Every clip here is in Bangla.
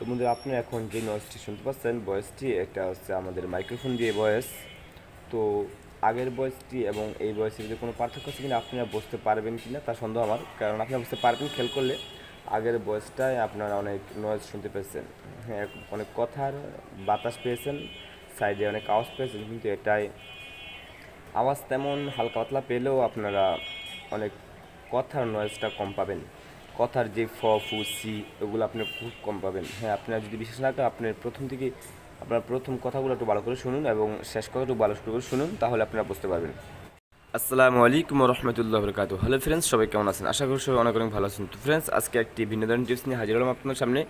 তো বন্ধুরা আপনারা এখন যে নয়েজটি শুনতে পাচ্ছেন ভয়েসটি এটা হচ্ছে আমাদের মাইক্রোফোন দিয়ে ভয়েস। তো আগের ভয়েসটি এবং এই ভয়েসের মধ্যে কোনো পার্থক্য আছে কিনা আপনারা বুঝতে পারবেন কিনা তা সন্দেহ আমার, কারণ আপনারা বুঝতে পারবেন খেয়াল করলে আগের ভয়েসটায় আপনারা অনেক নয়েজ শুনতে পেয়েছেন। হ্যাঁ, অনেক কথার বাতাস পেয়েছেন, সাইডে অনেক আওয়াজ পেয়েছেন, কিন্তু এটাই আওয়াজ তেমন হালকা পাতলা পেলেও আপনারা অনেক কথার নয়েজটা কম পাবেন। কথার যে ফ ফু সি এগুলো আপনি খুব কম পাবেন। হ্যাঁ, আপনার যদি বিশেষ না থাকে আপনার প্রথম থেকে আপনার প্রথম কথাগুলো একটু ভালো করে শুনুন এবং শেষ কথা একটু ভালো করে শুনুন, তাহলে আপনারা বুঝতে পারবেন। আসসালামু আলাইকুম রহমতুল্লাহ বরকাতু। হ্যালো ফ্রেন্ডস, সবাই কেমন আছেন? আশা করি সবাই অনেক অনেক ভালো আছেন। তো ফ্রেন্ডস, আজকে একটি ভিন্ন ধরনের টিপস নিয়ে হাজির হলাম আপনার সামনে।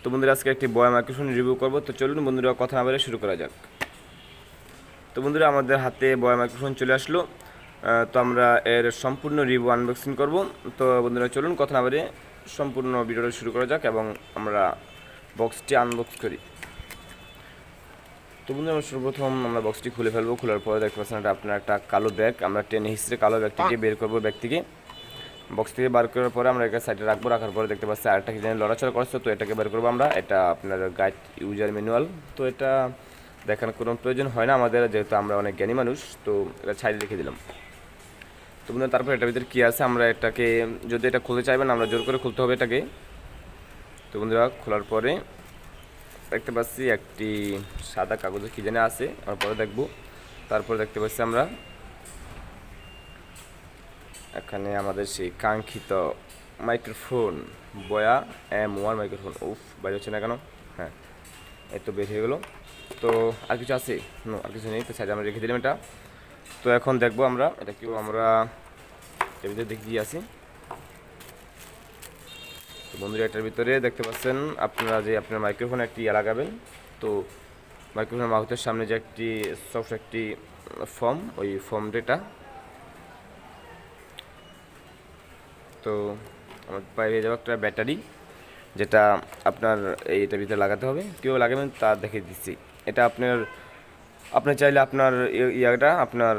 তো বন্ধুরা আজকে একটি বয় মাইক্রোফোন রিভিউ করবো। তো চলুন বন্ধুরা কথা না বলে শুরু করা যাক। তো বন্ধুরা আমাদের হাতে বয় মাইক্রোফোন চলে আসলো। তো আমরা এর সম্পূর্ণ রিভিউ আনবক্সিং করব। তো বন্ধুরা চলুন কথা না বলে সম্পূর্ণ ভিডিওটা শুরু করা যাক এবং আমরা বক্সটি আনবক্স করি। তো বন্ধুরা আমরা সর্বপ্রথম আমরা বক্সটি খুলে ফেলবো। খোলার পরে দেখতে পাচ্ছেন এটা আপনার একটা কালো ব্যাগ। আমরা টেনে হিস্ট্রি কালো ব্যাগটিকে বের করবো। ব্যাগ থেকে বক্স থেকে বার করার পরে আমরা এটা সাইডে রাখবো। রাখার পরে দেখতে পাচ্ছি আরেকটা কি জানি লড়াচড়া করছে, তো এটাকে বের করবো আমরা। এটা আপনার গাইড ইউজার ম্যানুয়াল। তো এটা দেখানোর কোনো প্রয়োজন হয় না আমাদের, যেহেতু আমরা অনেক জ্ঞানী মানুষ। তো এটা সাইডে রেখে দিলাম। তো বন্ধুরা তারপর এটার ভিতরে কী আছে আমরা এটাকে, যদি এটা খুলতে চাইবেন আমরা জোর করে খুলতে হবে এটাকে। তো বন্ধুরা খোলার পরে দেখতে পাচ্ছি একটি সাদা কাগজে কী জানি আছে, আমরা পরে দেখবো। তারপর দেখতে পাচ্ছি আমরা এখানে আমাদের সেই কাঙ্ক্ষিত মাইক্রোফোন বয়া M1 মাইক্রোফোন। উফ, বাইরে হচ্ছে না কেন? হ্যাঁ, এই তো বের হয়ে গেলো। তো আর কিছু আছে? আর কিছু নেই। তো সাইডে আমরা রেখে দিলাম এটা। তো এখন দেখবো আমরা এটা কি আমরা এর ভিতরে দেখি কী আছে। তো বন্ধুরা এটার ভিতরে দেখতে পাচ্ছেন আপনারা যে আপনার মাইক্রোফোনে একটি লাগাবেন। তো মাইক্রোফোনের মাউথের সামনে যে একটি সফট একটি ফর্ম, ওই ফর্মটা। তো আমার বাইরে যাওয়া একটা ব্যাটারি, যেটা আপনার এইটার ভিতরে লাগাতে হবে। কীভাবে লাগাবেন তা দেখিয়ে দিচ্ছি। এটা আপনি চাইলে আপনার ইয়াটা আপনার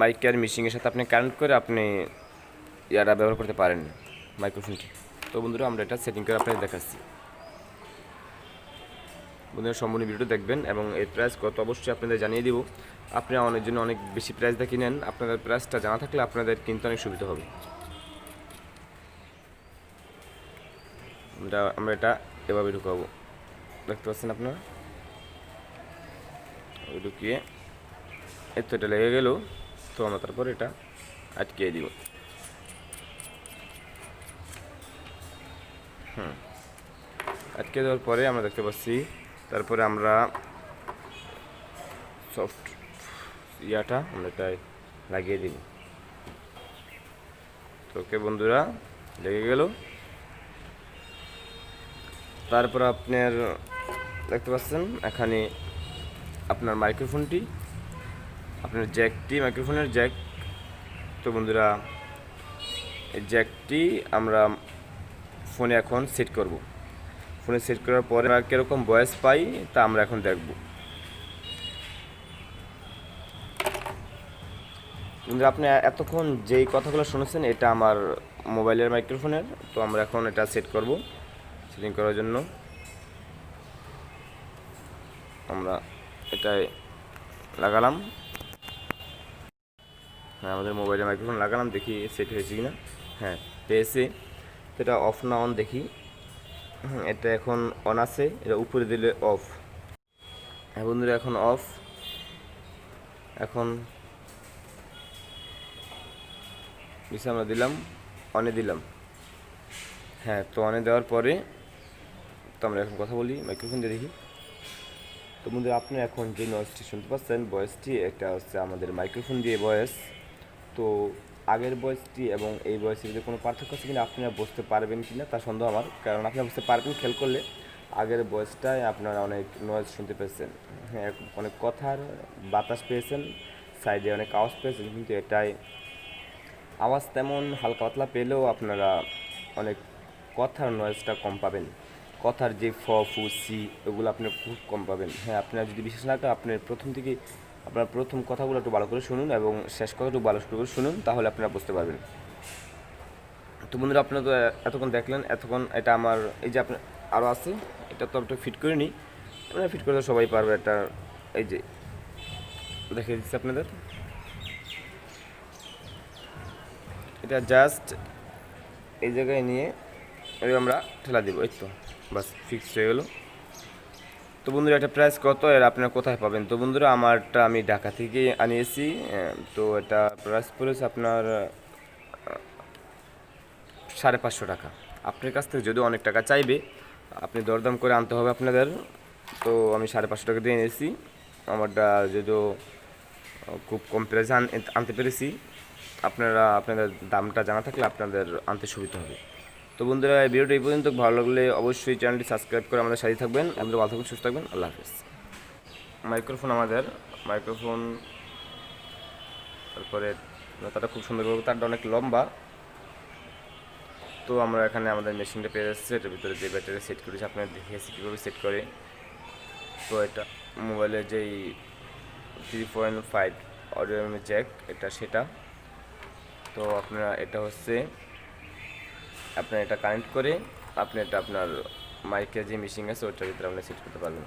মাইকের মিশিংয়ের সাথে আপনি কানেক্ট করে আপনি ইয়াটা ব্যবহার করতে পারেন মাইক্রোফোনটি। তো বন্ধুরা আমরা এটা সেটিং করে আপনাদের দেখাচ্ছি। বন্ধুরা সম্পূর্ণ ভিডিওটা দেখবেন এবং এর প্রাইস কত অবশ্যই আপনাদের জানিয়ে দিব। আপনারা অনেক জন্য অনেক বেশি প্রাইস দেখে নেন, আপনাদের প্রাইসটা জানা থাকলে আপনাদের কিনতে অনেক সুবিধা হবে। আমরা এটা এভাবে ঢুকাবো, দেখতে পাচ্ছেন আপনারা। ঢুকিয়ে এত এটা লেগে গেল। তো আমরা তারপর এটা আটকিয়ে দিব। আটকে দেওয়ার পরে আমরা দেখতে পাচ্ছি তারপরে আমরা সফট ইয়াটা আমরা এটাই লাগিয়ে দিব। তো ওকে বন্ধুরা, লেগে গেল। তারপর আপনার দেখতে পাচ্ছেন এখানে আপনার মাইক্রোফোনটি, আপনার জ্যাকটি, মাইক্রোফোনের জ্যাক। তো বন্ধুরা এই জ্যাকটি আমরা ফোনে এখন সেট করব। ফোনে সেট করার পরে আমরা কীরকম ভয়েস পাই তা আমরা এখন দেখব। বন্ধুরা আপনি এতক্ষণ যেই কথাগুলো শুনেছেন এটা আমার মোবাইলের মাইক্রোফোনের। তো আমরা এখন এটা সেট করব। সেটিং করার জন্য আমরা এটাই লাগালাম। হ্যাঁ, আমাদের মোবাইলের মাইক্রোফোন লাগালাম, দেখি সেট হয়েছে কিনা। হ্যাঁ, পেয়েছে। তো এটা অফ না অন দেখি। এটা এখন অন আছে, এটা উপরে দিলে অফ। হ্যাঁ বন্ধুরা এখন অফ। এখন নিচে আমরা দিলাম, অনে দিলাম। হ্যাঁ, তো অনে দেওয়ার পরে তো আমরা এখন কথা বলি মাইক্রোফোন দিয়ে দেখি। তো বন্ধুরা আপনারা এখন যে নয়েজটি শুনতে পাচ্ছেন ভয়েসটি এটা হচ্ছে আমাদের মাইক্রোফোন দিয়ে ভয়েস। তো আগের ভয়েসটি এবং এই ভয়েসের মধ্যে কোনো পার্থক্য আছে কিনা আপনারা বুঝতে পারবেন কিনা তা সন্দেহ আমার, কারণ আপনারা বুঝতে পারবেন খেয়াল করলে আগের ভয়েসটায় আপনারা অনেক নয়েজ শুনতে পেয়েছেন। হ্যাঁ, অনেক কথার বাতাস পেয়েছেন, সাইডে অনেক আওয়াজ পেয়েছেন, কিন্তু এটাই আওয়াজ তেমন হালকা পাতলা পেলেও আপনারা অনেক কথার নয়েজটা কম পাবেন। কথার যে ফ ফু সি এগুলো আপনি খুব কম পাবেন। হ্যাঁ, আপনার যদি বিশেষ না থাকে আপনার প্রথম থেকে আপনার প্রথম কথাগুলো একটু ভালো করে শুনুন এবং শেষ কথা একটু ভালো করে শুনুন, তাহলে আপনারা বুঝতে পারবেন। তো বন্ধুরা আপনারা তো এতক্ষণ দেখলেন, এতক্ষণ এটা আমার এই যে আরও আছে, এটা তো একটা ফিট করে নিই, আপনারা ফিট করতে সবাই পারবে। এটা এই যে দেখিয়ে দিচ্ছি আপনাদের, এটা জাস্ট এই জায়গায় নিয়ে এই আমরা ঠেলা দিব, এই তো বাস ফিক্সড হয়ে গেলো। তো বন্ধুরা এটা প্রাইস কত এর আপনারা কোথায় পাবেন? তো বন্ধুরা আমারটা আমি ঢাকা থেকে আনিয়েছি, তো এটা প্রাইস পড়েছে আপনার 550 টাকা। আপনার কাছ থেকে যদি অনেক টাকা চাইবে আপনি দরদাম করে আনতে হবে আপনাদের। তো আমি 550 টাকা দিয়ে এনেছি, আমারটা যদিও খুব কম প্রাইসে আনতে পেরেছি। আপনারা আপনাদের দামটা জানা থাকলে আপনাদের আনতে সুবিধা হবে। তো বন্ধুরা এই ভিডিওটা এই পর্যন্ত, ভালো লাগলে অবশ্যই চ্যানেলটি সাবস্ক্রাইব করে আমাদের সাথে থাকবেন। আপনারা ভালো থাকবেন, সুস্থ থাকবেন, আল্লাহ হাফেজ। মাইক্রোফোন আমাদের মাইক্রোফোন, তারপরে তারটা খুব সুন্দর করে, তারটা অনেক লম্বা। তো আমরা এখানে আমাদের মেশিনটা পেয়ে যাচ্ছে, এটার ভিতরে যে ব্যাটারি সেট করেছি আপনাদের দেখিয়েছি কীভাবে সেট করে। তো এটা মোবাইলের যেই 3.5 অডিও জ্যাক এটা সেটা। তো আপনারা এটা হচ্ছে আপনার এটা কানেক্ট করে আপনি এটা আপনার মাইকের যে মেশিন আছে ওটার ভিতরে আপনি সেট করতে পারবেন।